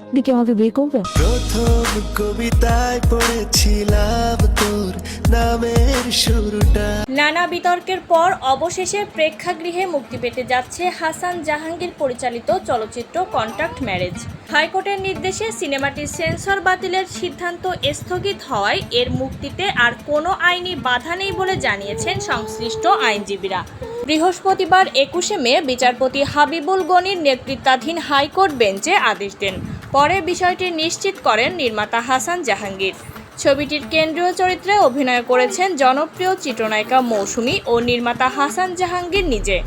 আপনি কি আমাকে বিয়ে করবেন? প্রথম কবিতায় পড়েছিলাম তোর নামের শুরুটা। নানা বিতর্কের পর অবশেষে প্রেক্ষাগৃহে মুক্তি পেতে যাচ্ছে হাসান জাহাঙ্গীর পরিচালিত চলচ্চিত্র কন্ট্রাক্ট ম্যারেজ। হাইকোর্টের নির্দেশে সিনেমাটির সেন্সর বাতিলের সিদ্ধান্ত স্থগিত হওয়ায় এর মুক্তিতে আর কোনো আইনি বাধা নেই বলে জানিয়েছেন সংশ্লিষ্ট আইনজীবীরা। বৃহস্পতিবার 21শে মে বিচারপতি হাবিবুল গনির নেতৃত্বাধীন হাইকোর্ট বেঞ্চে আদেশ দেন। পরে বিষয়টি নিশ্চিত করেন নির্মাতা হাসান জাহাঙ্গীর। ছবিটির কেন্দ্রীয় চরিত্রে অভিনয় করেছেন জনপ্রিয় চিত্রনায়িকা মৌসুমী ও নির্মাতা হাসান জাহাঙ্গীর নিজে।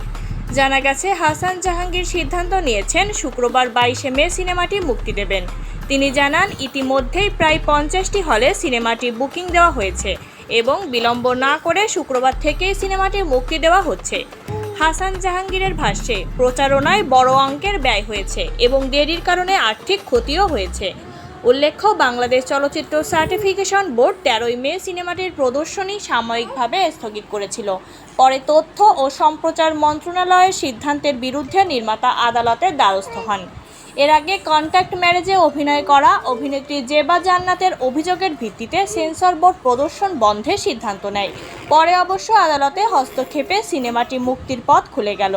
জানা গেছে, হাসান জাহাঙ্গীর সিদ্ধান্ত নিয়েছেন শুক্রবার 22শে মে সিনেমাটি মুক্তি দেবেন। তিনি জানান, ইতিমধ্যেই প্রায় 50টি হলে সিনেমাটি বুকিং দেওয়া হয়েছে এবং বিলম্ব না করে শুক্রবার থেকেই সিনেমাটি মুক্তি দেওয়া হচ্ছে। হাসান জাহাঙ্গীরের ভাষ্যে, প্রচারণায় বড় অঙ্কের ব্যয় হয়েছে এবং দেরির কারণে আর্থিক ক্ষতিও হয়েছে। উল্লেখ্য, বাংলাদেশ চলচ্চিত্র সার্টিফিকেশন বোর্ড 13ই মে সিনেমাটির প্রদর্শনী সাময়িকভাবে স্থগিত করেছিল। পরে তথ্য ও সম্প্রচার মন্ত্রণালয়ের সিদ্ধান্তের বিরুদ্ধে নির্মাতা আদালতের দ্বারস্থ হন। এর আগে কন্ট্রাক্ট ম্যারেজে অভিনয় করা অভিনেত্রী জেবা জান্নাতের অভিযোগের ভিত্তিতে সেন্সর বোর্ড প্রদর্শন বন্ধের সিদ্ধান্ত নেয়। পরে অবশ্য আদালতে হস্তক্ষেপে সিনেমাটি মুক্তির পথ খুলে গেল।